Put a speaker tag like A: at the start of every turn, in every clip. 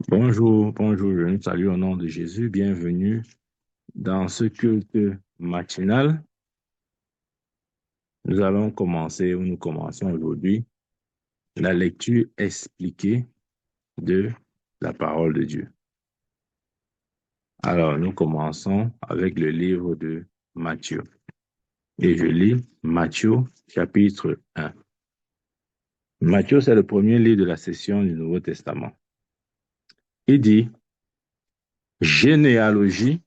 A: Bonjour, bonjour, je vous salue au nom de Jésus. Bienvenue dans ce culte matinal. Nous allons commencer, ou nous commençons aujourd'hui, la lecture expliquée de la parole de Dieu. Alors, nous commençons avec le livre de Matthieu. Et je lis Matthieu, chapitre 1. Matthieu, c'est le premier livre de la session du Nouveau Testament. Il dit, généalogie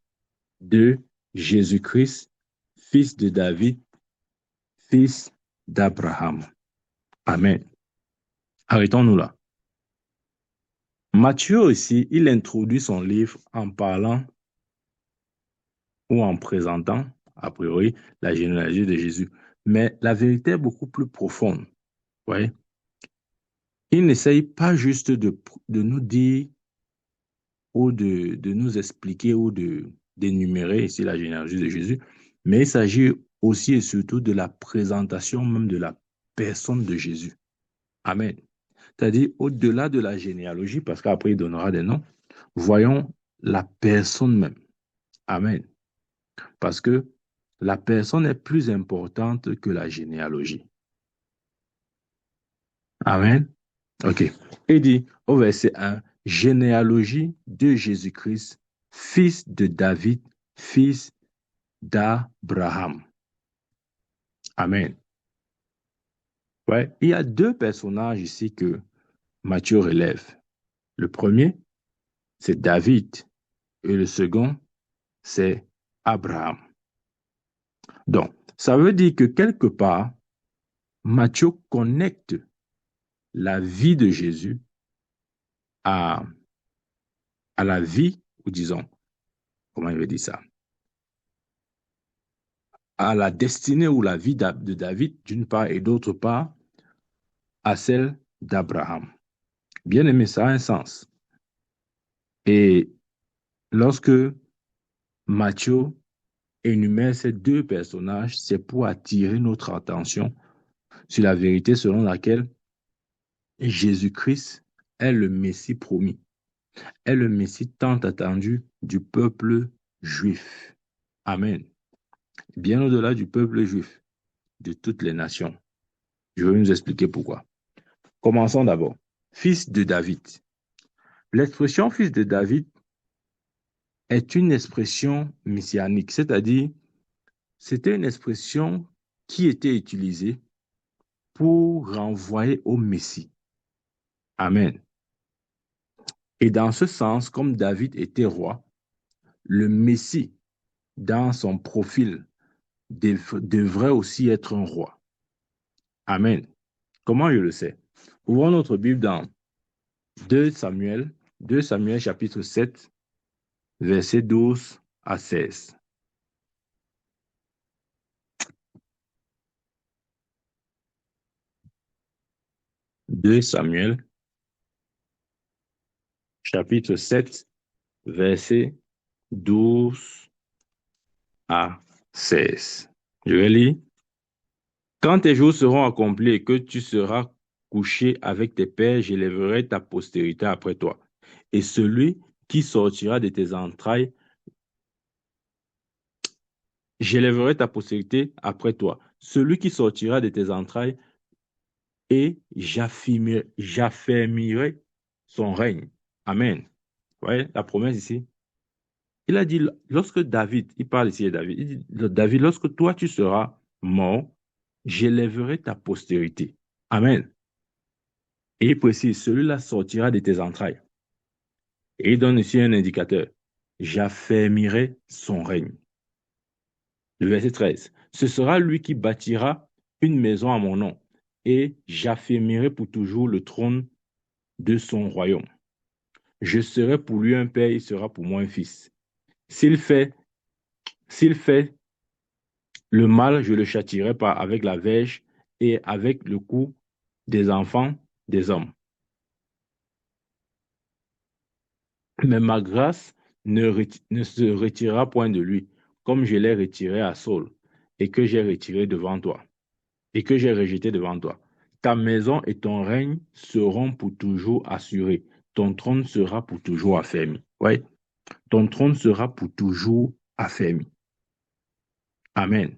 A: de Jésus-Christ, fils de David, fils d'Abraham. Amen. Arrêtons-nous là. Matthieu aussi, il introduit son livre en parlant ou en présentant, a priori, la généalogie de Jésus. Mais la vérité est beaucoup plus profonde. Ouais. Il n'essaye pas juste de nous dire ou de nous expliquer ou d'énumérer ici la généalogie de Jésus, mais il s'agit aussi et surtout de la présentation même de la personne de Jésus. Amen. C'est-à-dire au-delà de la généalogie, parce qu'après il donnera des noms, voyons la personne même. Amen. Parce que la personne est plus importante que la généalogie. Amen. OK. Il dit au verset 1, généalogie de Jésus-Christ, fils de David, fils d'Abraham. Amen. Ouais. Il y a deux personnages ici que Matthieu relève. Le premier, c'est David, et le second, c'est Abraham. Donc, ça veut dire que quelque part, Matthieu connecte la vie de Jésus à, à la vie, ou disons, comment il veut dire ça, à la destinée ou la vie de David, d'une part, et d'autre part, à celle d'Abraham. Bien aimé, ça a un sens. Et lorsque Matthieu énumère ces deux personnages, c'est pour attirer notre attention sur la vérité selon laquelle Jésus-Christ est le Messie promis, est le Messie tant attendu du peuple juif. Amen. Bien au-delà du peuple juif, de toutes les nations. Je vais nous expliquer pourquoi. Commençons d'abord. Fils de David. L'expression fils de David est une expression messianique, c'est-à-dire c'était une expression qui était utilisée pour renvoyer au Messie. Amen. Et dans ce sens, comme David était roi, le Messie, dans son profil, devrait aussi être un roi. Amen. Comment je le sais? Ouvrons notre Bible dans 2 Samuel, 2 Samuel chapitre 7, versets 12 à 16. 2 Samuel chapitre 7, versets 12 à 16. Je vais lire. Quand tes jours seront accomplis et que tu seras couché avec tes pères, j'élèverai ta postérité après toi. Et celui qui sortira de tes entrailles, j'élèverai ta postérité après toi. Celui qui sortira de tes entrailles, et j'affermirai son règne. Amen. Vous voyez la promesse ici? Il a dit, lorsque David, il parle ici de David, il dit, David, lorsque toi tu seras mort, j'élèverai ta postérité. Amen. Et il précise, celui-là sortira de tes entrailles. Et il donne ici un indicateur. J'affermirai son règne. Le verset 13. Ce sera lui qui bâtira une maison à mon nom, et j'affermirai pour toujours le trône de son royaume. Je serai pour lui un père, il sera pour moi un fils. S'il fait, s'il fait le mal, je le châtierai avec la verge et avec le coup des enfants des hommes. Mais ma grâce ne se retirera point de lui, comme je l'ai retiré à Saul, et que j'ai retiré devant toi, et que j'ai rejeté devant toi. Ta maison et ton règne seront pour toujours assurés. ton trône sera pour toujours affermi. Oui, ton trône sera pour toujours affermi. Amen.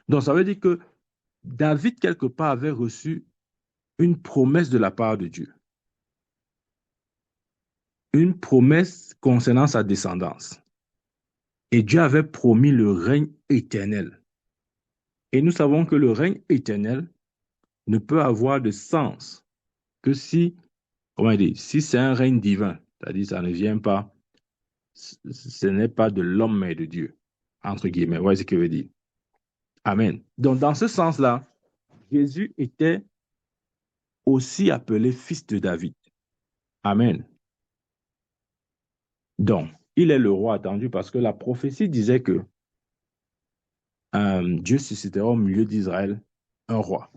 A: Donc, ça veut dire que David, quelque part, avait reçu une promesse de la part de Dieu. Une promesse concernant sa descendance. Et Dieu avait promis le règne éternel. Et nous savons que le règne éternel ne peut avoir de sens que si, comment dire, si c'est un règne divin, c'est-à-dire ça ne vient pas, ce n'est pas de l'homme mais de Dieu, entre guillemets, voyez ce que je veux dire. Amen. Donc dans ce sens-là, Jésus était aussi appelé fils de David. Amen. Donc, il est le roi attendu parce que la prophétie disait que Dieu suscitera au milieu d'Israël un roi.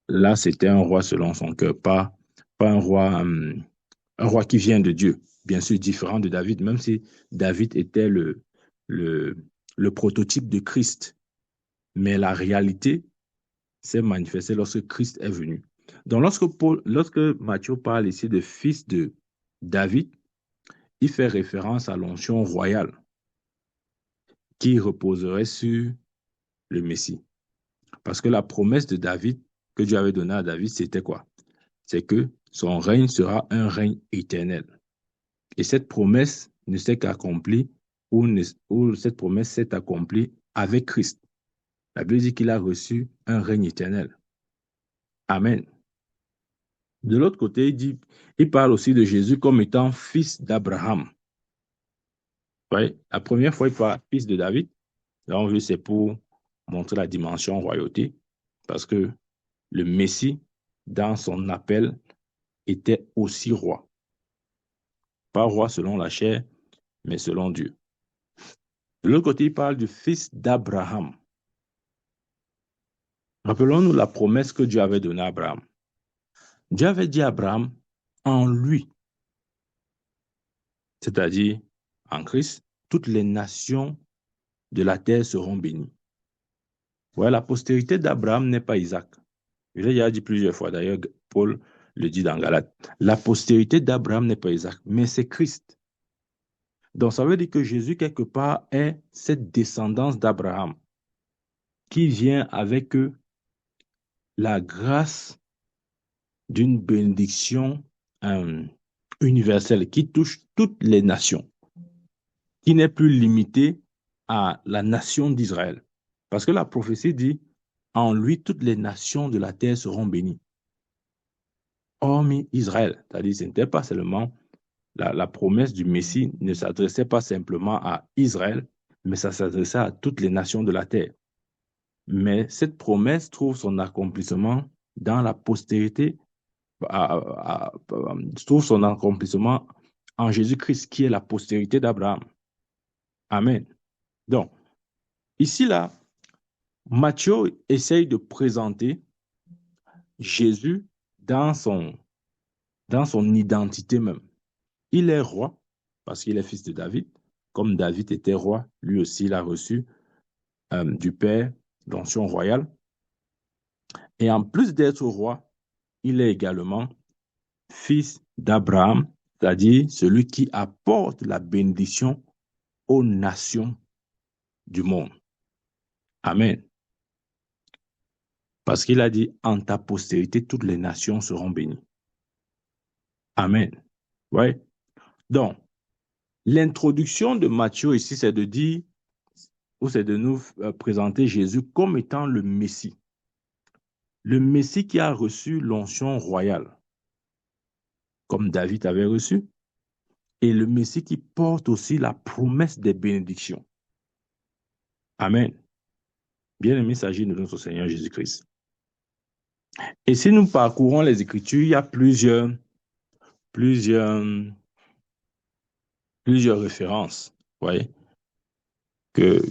A: Là, c'était un roi selon son cœur, pas un roi qui vient de Dieu, bien sûr différent de David, même si David était le, le prototype de Christ. Mais la réalité s'est manifestée lorsque Christ est venu. Donc, lorsque Matthieu parle ici de fils de David, il fait référence à l'onction royale qui reposerait sur le Messie. Parce que la promesse de David, que Dieu avait donnée à David, c'était quoi? C'est que son règne sera un règne éternel. Et cette promesse ne s'est qu'accomplie, ou cette promesse s'est accomplie avec Christ. La Bible dit qu'il a reçu un règne éternel. Amen. De l'autre côté, il parle aussi de Jésus comme étant fils d'Abraham. La première fois, il parle fils de David. Là, on veut, c'est pour montrer la dimension royauté, parce que le Messie, dans son appel, était aussi roi. Pas roi selon la chair, mais selon Dieu. De l'autre côté, il parle du fils d'Abraham. Rappelons-nous la promesse que Dieu avait donnée à Abraham. Dieu avait dit à Abraham, en lui, c'est-à-dire en Christ, toutes les nations de la terre seront bénies. Ouais, la postérité d'Abraham n'est pas Isaac. Je l'ai déjà dit plusieurs fois, d'ailleurs, Paul le dit dans Galates. La postérité d'Abraham n'est pas Isaac, mais c'est Christ. Donc, ça veut dire que Jésus, quelque part, est cette descendance d'Abraham qui vient avec la grâce d'une bénédiction universelle qui touche toutes les nations, qui n'est plus limitée à la nation d'Israël. Parce que la prophétie dit, en lui, toutes les nations de la terre seront bénies. Hormis Israël, c'est-à-dire ce n'était pas seulement la promesse du Messie ne s'adressait pas simplement à Israël, mais ça s'adressait à toutes les nations de la terre. Mais cette promesse trouve son accomplissement dans la postérité, trouve son accomplissement en Jésus-Christ, qui est la postérité d'Abraham. Amen. Donc, ici, là, Matthieu essaye de présenter Jésus dans son identité même. Il est roi parce qu'il est fils de David. Comme David était roi, lui aussi, il a reçu du Père l'onction royale. Et en plus d'être roi, il est également fils d'Abraham, c'est-à-dire celui qui apporte la bénédiction aux nations du monde. Amen. Parce qu'il a dit, en ta postérité, toutes les nations seront bénies. Amen. Ouais. Donc, l'introduction de Matthieu ici, c'est de dire, ou c'est de nous présenter Jésus comme étant le Messie. Le Messie qui a reçu l'onction royale, comme David avait reçu, et le Messie qui porte aussi la promesse des bénédictions. Amen. Bien-aimé, il s'agit de notre Seigneur Jésus-Christ. Et si nous parcourons les Écritures, il y a plusieurs références, vous voyez, que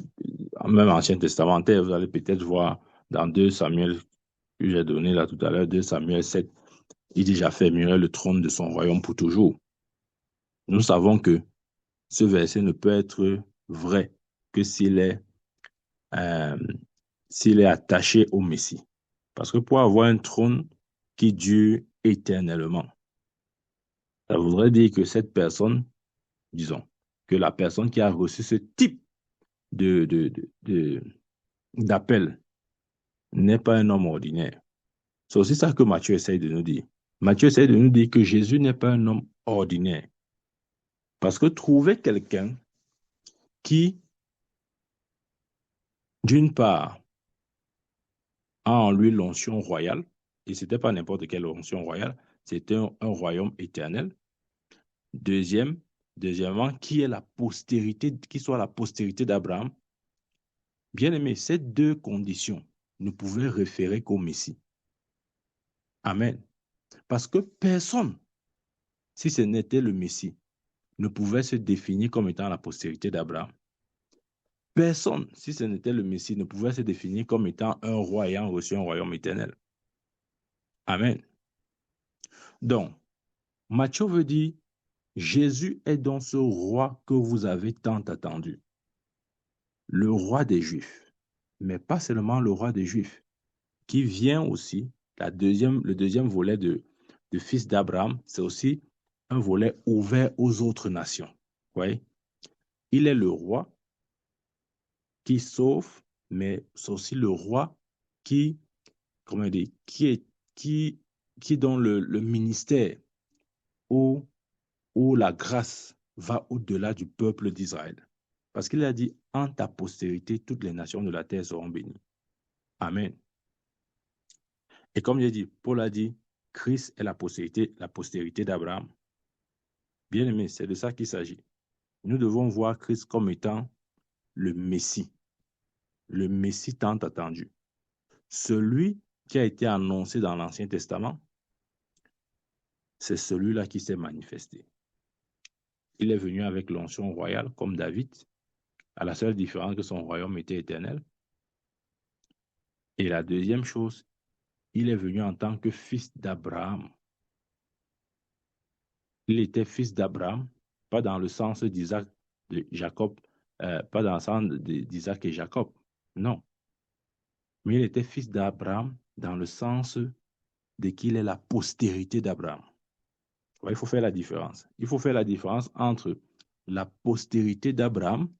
A: même Ancien Testamentaire, vous allez peut-être voir dans 2 Samuel, que j'ai donné là tout à l'heure, 2 Samuel 7, il dit, j'affermirai le trône de son royaume pour toujours. Nous savons que ce verset ne peut être vrai que s'il est attaché au Messie. Parce que pour avoir un trône qui dure éternellement, Ça voudrait dire que cette personne, disons, que la personne qui a reçu ce type de, de, de, de- d'appel n'est pas un homme ordinaire. C'est aussi ça que Matthieu essaye de nous dire. Matthieu essaye de nous dire que Jésus n'est pas un homme ordinaire. Parce que trouver quelqu'un qui, d'une part, a en lui l'onction royale, et ce n'était pas n'importe quelle onction royale, c'était un royaume éternel. Deuxièmement, qui est la postérité, qui soit la postérité d'Abraham. Bien aimé, ces deux conditions ne pouvaient référer qu'au Messie. Amen. Parce que personne, si ce n'était le Messie, ne pouvait se définir comme étant la postérité d'Abraham. Personne, si ce n'était le Messie, ne pouvait se définir comme étant un roi ayant reçu un royaume éternel. Amen. Donc, Matthieu veut dire, Jésus est donc ce roi que vous avez tant attendu. Le roi des Juifs. Mais pas seulement le roi des Juifs, qui vient aussi, le deuxième volet de fils d'Abraham, c'est aussi un volet ouvert aux autres nations. Vous voyez? Il est le roi qui sauve, mais c'est aussi le roi qui, comment dire, qui, qui dont le ministère où, où la grâce va au-delà du peuple d'Israël. Parce qu'il a dit, en ta postérité, toutes les nations de la terre seront bénies. Amen. Et comme j'ai dit, Paul a dit, Christ est la postérité d'Abraham. Bien aimé, c'est de ça qu'il s'agit. Nous devons voir Christ comme étant le Messie tant attendu. Celui qui a été annoncé dans l'Ancien Testament, c'est celui-là qui s'est manifesté. Il est venu avec l'onction royale comme David, à la seule différence que son royaume était éternel. Et la deuxième chose, il est venu en tant que fils d'Abraham. Il était fils d'Abraham, pas dans le sens d'Isaac, de Jacob, pas dans le sens d'Isaac et Jacob, non. Mais il était fils d'Abraham dans le sens de qu'il est la postérité d'Abraham. Il faut faire la différence. Il faut faire la différence entre la postérité d'Abraham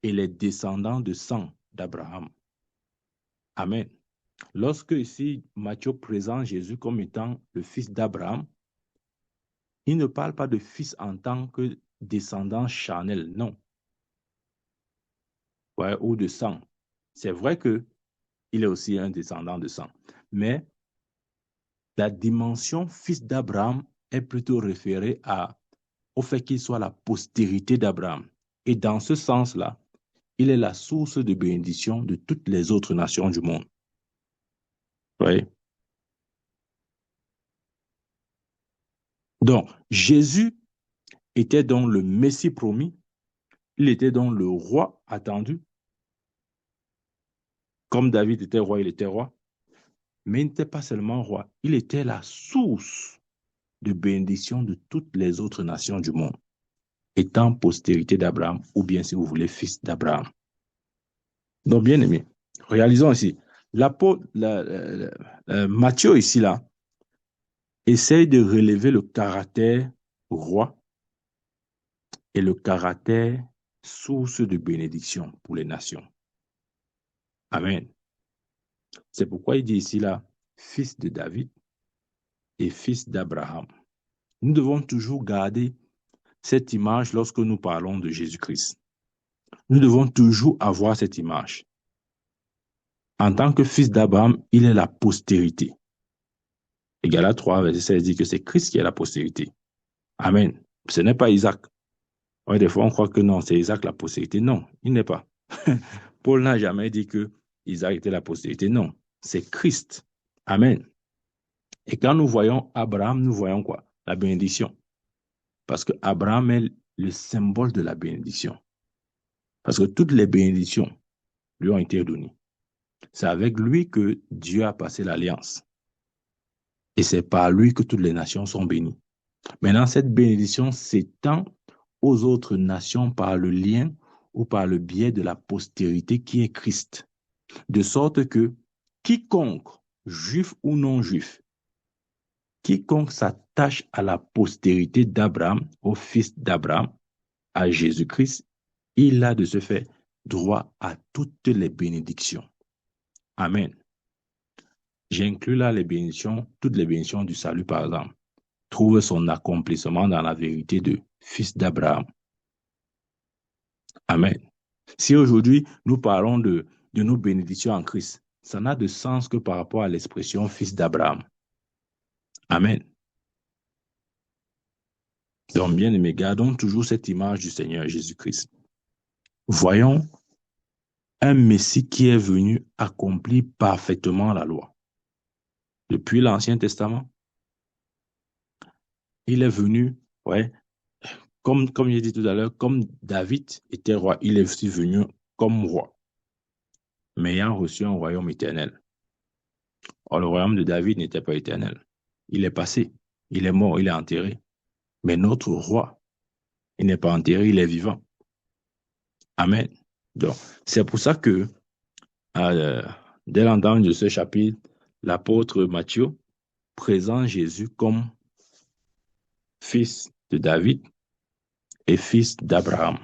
A: et les descendants de sang d'Abraham. Amen. Lorsque ici Matthieu présente Jésus comme étant le fils d'Abraham, il ne parle pas de fils en tant que descendant charnel, non. Ouais, ou de sang. C'est vrai qu'il est aussi un descendant de sang. Mais la dimension fils d'Abraham est plutôt référée au fait qu'il soit la postérité d'Abraham. Et dans ce sens-là, il est la source de bénédiction de toutes les autres nations du monde. Oui. Donc, Jésus était donc le Messie promis, il était donc le roi attendu. Comme David était roi, il était roi. Mais il n'était pas seulement roi, il était la source de bénédiction de toutes les autres nations du monde, étant postérité d'Abraham, ou bien, si vous voulez, fils d'Abraham. Donc, bien aimé, réalisons ici. Matthieu, ici, là, essaye de relever le caractère roi et le caractère source de bénédiction pour les nations. Amen. C'est pourquoi il dit ici, là, fils de David et fils d'Abraham. Nous devons toujours garder cette image lorsque nous parlons de Jésus-Christ. Nous devons toujours avoir cette image. En tant que fils d'Abraham, il est la postérité. Et Galates 3, verset 16 dit que c'est Christ qui est la postérité. Amen. Ce n'est pas Isaac. Ouais, des fois, on croit que non, c'est Isaac la postérité. Non, il n'est pas. Paul n'a jamais dit que Isaac était la postérité. Non, c'est Christ. Amen. Et quand nous voyons Abraham, nous voyons quoi? La bénédiction. Parce que Abraham est le symbole de la bénédiction. Parce que toutes les bénédictions lui ont été données. C'est avec lui que Dieu a passé l'alliance. Et c'est par lui que toutes les nations sont bénies. Maintenant, cette bénédiction s'étend aux autres nations par le lien ou par le biais de la postérité qui est Christ. De sorte que quiconque, juif ou non juif, quiconque s'attache à la postérité d'Abraham, au fils d'Abraham, à Jésus-Christ, il a de ce fait droit à toutes les bénédictions. Amen. J'inclus là les bénédictions, toutes les bénédictions du salut, par exemple, trouve son accomplissement dans la vérité de fils d'Abraham. Amen. Si aujourd'hui nous parlons de nos bénédictions en Christ, ça n'a de sens que par rapport à l'expression fils d'Abraham. Amen. Donc, bien aimés, gardons toujours cette image du Seigneur Jésus-Christ. Voyons un Messie qui est venu accomplir parfaitement la loi. Depuis l'Ancien Testament, il est venu, comme j'ai dit tout à l'heure, comme David était roi, il est aussi venu comme roi, mais ayant reçu un royaume éternel. Or, le royaume de David n'était pas éternel. Il est passé, il est mort, il est enterré. Mais notre roi, il n'est pas enterré, il est vivant. Amen. Donc, c'est pour ça que, dès l'entame de ce chapitre, l'apôtre Matthieu présente Jésus comme fils de David et fils d'Abraham.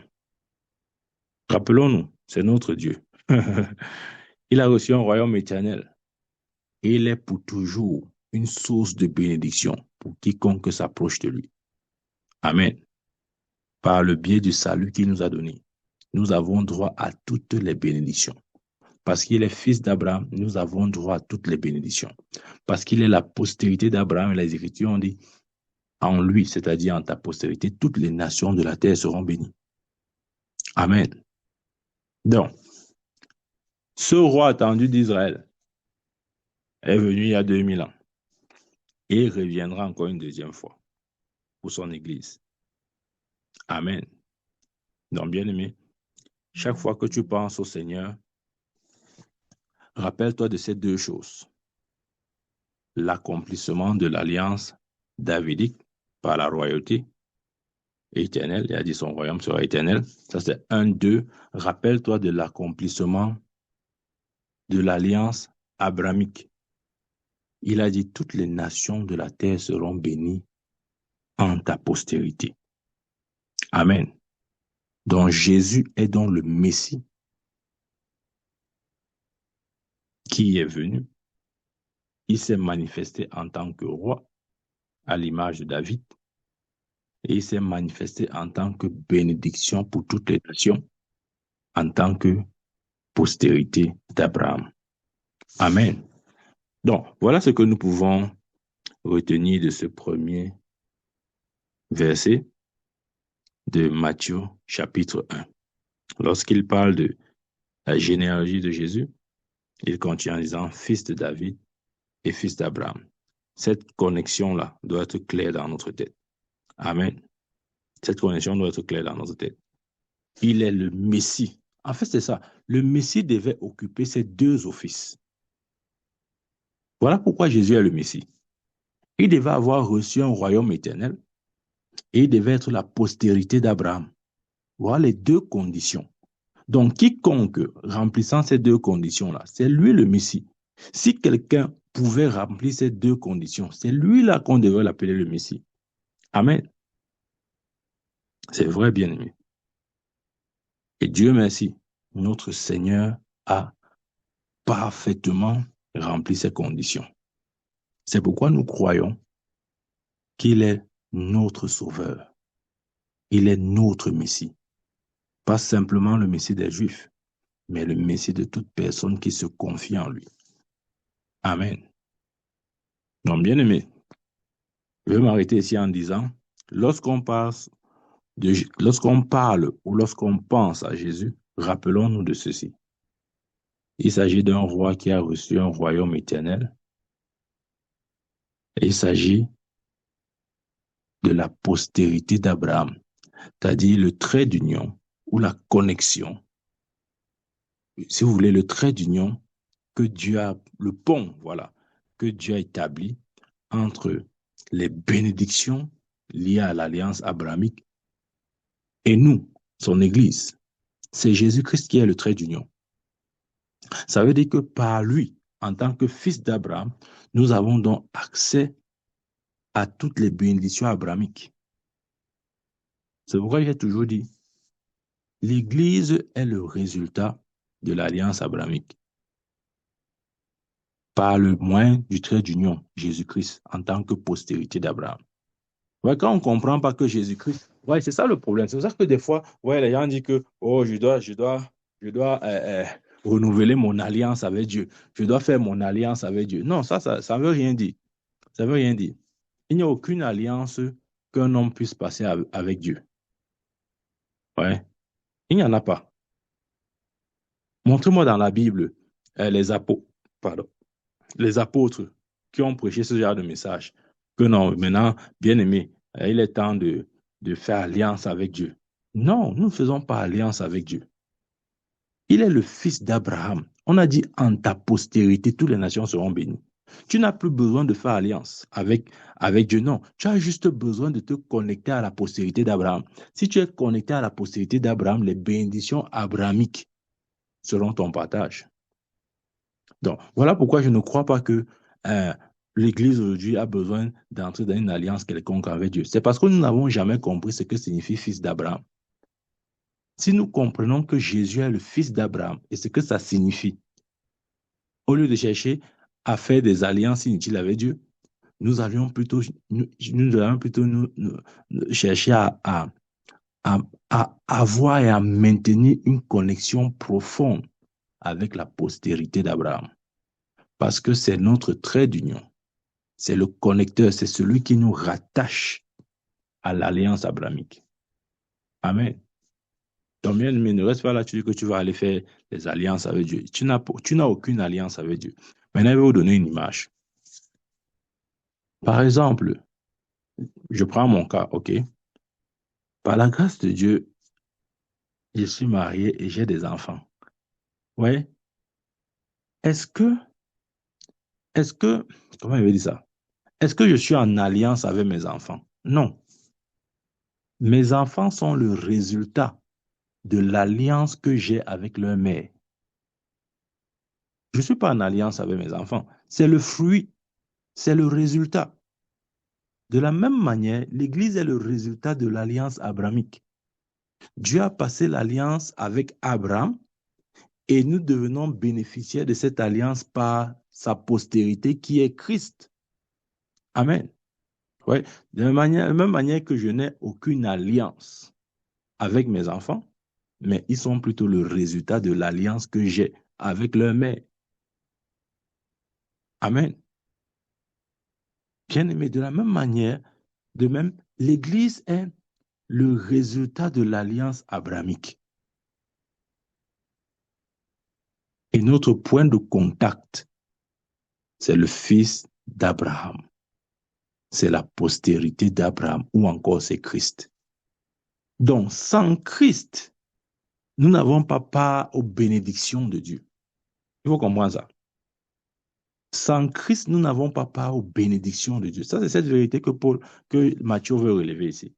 A: Rappelons-nous, c'est notre Dieu. Il a reçu un royaume éternel et il est pour toujours une source de bénédiction pour quiconque s'approche de lui. Amen. Par le biais du salut qu'il nous a donné, nous avons droit à toutes les bénédictions. Parce qu'il est fils d'Abraham, nous avons droit à toutes les bénédictions. Parce qu'il est la postérité d'Abraham, et les Écritures ont dit, en lui, c'est-à-dire en ta postérité, toutes les nations de la terre seront bénies. Amen. Donc, ce roi attendu d'Israël est venu il y a 2000 ans et il reviendra encore une deuxième fois pour son Église. Amen. Donc, bien-aimé, chaque fois que tu penses au Seigneur, rappelle-toi de ces deux choses. L'accomplissement de l'alliance davidique par la royauté éternelle, il a dit son royaume sera éternel. Ça c'est 1, 2. Rappelle-toi de l'accomplissement de l'alliance abrahamique. Il a dit toutes les nations de la terre seront bénies en ta postérité. Amen. Donc Jésus est donc le Messie qui est venu. Il s'est manifesté en tant que roi à l'image de David et il s'est manifesté en tant que bénédiction pour toutes les nations, en tant que postérité d'Abraham. Amen. Donc, voilà ce que nous pouvons retenir de ce premier verset de Matthieu chapitre 1. Lorsqu'il parle de la généalogie de Jésus, il continue en disant fils de David et fils d'Abraham. Cette connexion-là doit être claire dans notre tête. Amen. Cette connexion doit être claire dans notre tête. Il est le Messie. En fait, c'est ça. Le Messie devait occuper ces deux offices. Voilà pourquoi Jésus est le Messie. Il devait avoir reçu un royaume éternel et il devait être la postérité d'Abraham. Voilà les deux conditions. Donc, quiconque remplissant ces deux conditions-là, c'est lui le Messie. Si quelqu'un pouvait remplir ces deux conditions, c'est lui-là qu'on devrait l'appeler le Messie. Amen. C'est vrai, bien-aimé. Et Dieu merci, notre Seigneur a parfaitement rempli ces conditions. C'est pourquoi nous croyons qu'il est notre Sauveur. Il est notre Messie. Pas simplement le Messie des Juifs, mais le Messie de toute personne qui se confie en lui. Amen. Donc, bien-aimé, je vais m'arrêter ici en disant, lorsqu'on parle ou lorsqu'on pense à Jésus, rappelons-nous de ceci. Il s'agit d'un roi qui a reçu un royaume éternel. Et il s'agit de la postérité d'Abraham, c'est-à-dire le trait d'union ou la connexion. Si vous voulez, le trait d'union que Dieu a, le pont, voilà, que Dieu a établi entre les bénédictions liées à l'alliance abrahamique et nous, son Église. C'est Jésus-Christ qui est le trait d'union. Ça veut dire que par lui, en tant que fils d'Abraham, nous avons donc accès à toutes les bénédictions abrahamiques. C'est pourquoi j'ai toujours dit, l'Église est le résultat de l'alliance abrahamique par le moyen du trait d'union, Jésus-Christ, en tant que postérité d'Abraham. Ouais, quand on ne comprend pas que Jésus-Christ, ouais, c'est ça le problème. C'est pour ça que des fois, ouais, les gens disent que oh, je dois renouveler mon alliance avec Dieu. Je dois faire mon alliance avec Dieu. Non, ça veut rien dire. Ça veut rien dire. Il n'y a aucune alliance qu'un homme puisse passer avec Dieu. Ouais, il n'y en a pas. Montre-moi dans la Bible les apôtres, pardon, les apôtres qui ont prêché ce genre de message. Que non, maintenant, bien aimé, il est temps de faire alliance avec Dieu. Non, nous ne faisons pas alliance avec Dieu. Il est le fils d'Abraham. On a dit en ta postérité, toutes les nations seront bénies. Tu n'as plus besoin de faire alliance avec Dieu. Non, tu as juste besoin de te connecter à la postérité d'Abraham. Si tu es connecté à la postérité d'Abraham, les bénédictions abrahamiques seront ton partage. Donc, voilà pourquoi je ne crois pas que euh, l'Église aujourd'hui a besoin d'entrer dans une alliance quelconque avec Dieu. C'est parce que nous n'avons jamais compris ce que signifie fils d'Abraham. Si nous comprenons que Jésus est le fils d'Abraham et ce que ça signifie, au lieu de chercher à faire des alliances inutiles avec Dieu, nous allions plutôt, nous chercher à, à avoir et à maintenir une connexion profonde avec la postérité d'Abraham. Parce que c'est notre trait d'union. C'est le connecteur, c'est celui qui nous rattache à l'alliance abrahamique. Amen. Donc, bien aimé, ne reste pas là, tu dis que tu vas aller faire des alliances avec Dieu. Tu n'as aucune alliance avec Dieu. Maintenant, je vais vous donner une image. Par exemple, je prends mon cas, OK? Par la grâce de Dieu, je suis marié et j'ai des enfants. Ouais. Est-ce que, est-ce que, comment je vais dire ça? Est-ce que je suis en alliance avec mes enfants? Non. Mes enfants sont le résultat de l'alliance que j'ai avec leur mère. Je ne suis pas en alliance avec mes enfants. C'est le fruit, c'est le résultat. De la même manière, l'Église est le résultat de l'alliance abrahamique. Dieu a passé l'alliance avec Abraham et nous devenons bénéficiaires de cette alliance par sa postérité qui est Christ. Amen. Ouais. De la même manière que je n'ai aucune alliance avec mes enfants, mais ils sont plutôt le résultat de l'alliance que j'ai avec leur mère. Amen. Bien aimé, de la même manière, de même, l'Église est le résultat de l'alliance abrahamique. Et notre point de contact, c'est le fils d'Abraham. C'est la postérité d'Abraham ou encore c'est Christ. Donc, sans Christ, nous n'avons pas part aux bénédictions de Dieu. Il faut comprendre ça. Sans Christ, nous n'avons pas part aux bénédictions de Dieu. Ça, c'est cette vérité que Matthieu veut relever ici.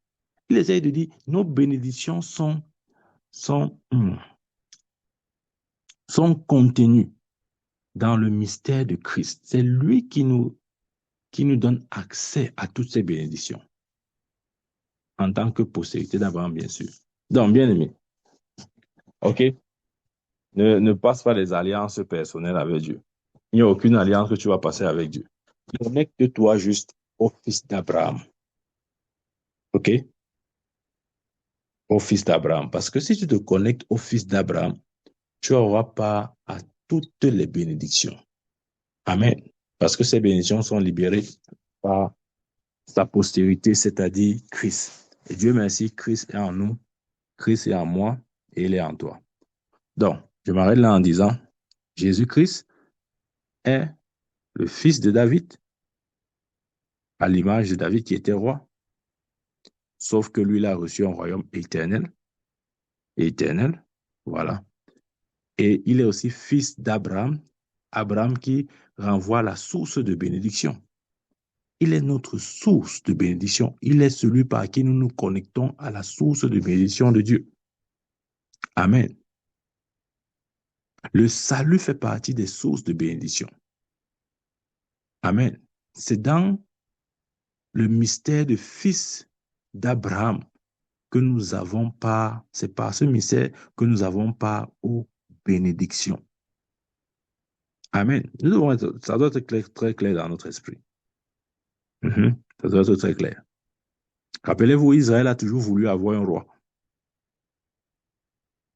A: Il essaye de dire, nos bénédictions sont, sont contenues dans le mystère de Christ. C'est lui qui nous donne accès à toutes ces bénédictions en tant que postérité d'Abraham, bien sûr. Donc, bien aimé, OK? Ne passe pas des alliances personnelles avec Dieu. Il n'y a aucune alliance que tu vas passer avec Dieu. Connecte-toi juste au fils d'Abraham. OK? Au fils d'Abraham. Parce que si tu te connectes au fils d'Abraham, tu n'auras pas à toutes les bénédictions. Amen. Parce que ces bénédictions sont libérées par sa postérité, c'est-à-dire Christ. Et Dieu merci, Christ est en nous, Christ est en moi et il est en toi. Donc, je m'arrête là en disant, Jésus-Christ est le fils de David, à l'image de David qui était roi, sauf que lui, il a reçu un royaume éternel, voilà. Et il est aussi fils d'Abraham, Abraham qui renvoie à la source de bénédiction. Il est notre source de bénédiction. Il est celui par qui nous nous connectons à la source de bénédiction de Dieu. Amen. Le salut fait partie des sources de bénédiction. Amen. C'est dans le mystère de fils d'Abraham que nous n'avons pas, c'est par ce mystère que nous n'avons pas aux bénédictions. Amen. Ça doit être très clair dans notre esprit. Ça doit être très clair. Rappelez-vous, Israël a toujours voulu avoir un roi.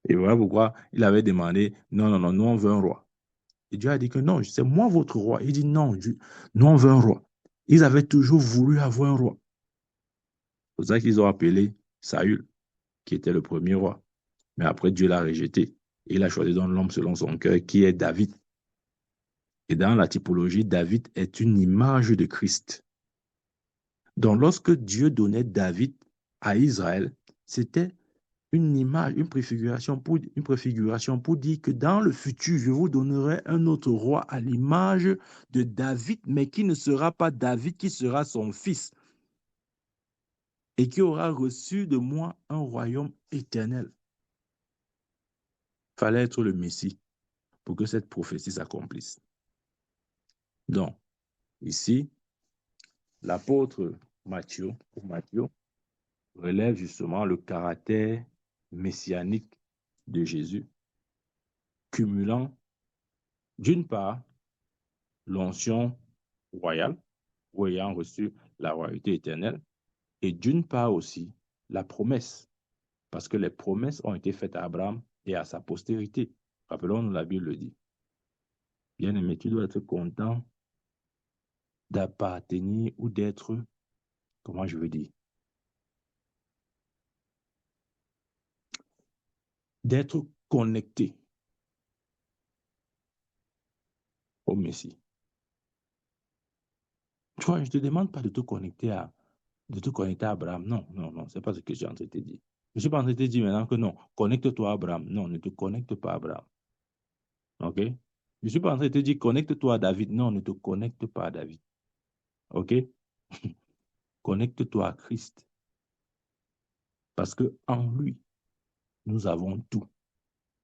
A: Et voilà pourquoi il avait demandé, non, non, non, nous on veut un roi. Et Dieu a dit que non, c'est moi votre roi. Il dit non, Dieu, nous on veut un roi. Ils avaient toujours voulu avoir un roi. C'est pour ça qu'ils ont appelé Saül, qui était le premier roi. Mais après, Dieu l'a rejeté. Il a choisi donc l'homme selon son cœur, qui est David. Et dans la typologie, David est une image de Christ. Donc, lorsque Dieu donnait David à Israël, c'était une image, une préfiguration pour dire que dans le futur, je vous donnerai un autre roi à l'image de David, mais qui ne sera pas David, qui sera son fils et qui aura reçu de moi un royaume éternel. Il fallait être le Messie pour que cette prophétie s'accomplisse. Donc, ici, l'apôtre Matthieu relève justement le caractère messianique de Jésus, cumulant d'une part l'onction royale, ou ayant reçu la royauté éternelle, et d'une part aussi la promesse, parce que les promesses ont été faites à Abraham et à sa postérité. Rappelons-nous, la Bible le dit. Bien-aimé, tu dois être content d'appartenir ou d'être, comment je veux dire, d'être connecté au Messie. Tu vois, je ne te demande pas de te connecter à Abraham. Non, non, non, c'est pas ce que j'ai en train de te dire. Je ne suis pas en train de te dire maintenant que non, connecte-toi à Abraham. Non, ne te connecte pas à Abraham. OK? Je ne suis pas en train de te dire connecte-toi à David. Non, ne te connecte pas à David. OK? Connecte-toi à Christ. Parce que en lui, nous avons tout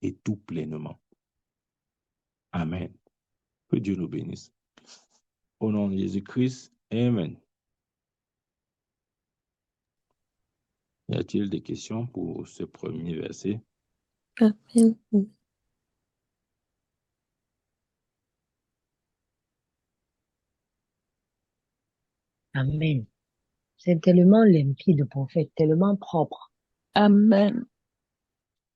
A: et tout pleinement. Amen. Que Dieu nous bénisse. Au nom de Jésus-Christ, Amen. Y a-t-il des questions pour ce premier verset?
B: Amen.
C: Amen. C'est tellement limpide, prophète, tellement propre.
B: Amen.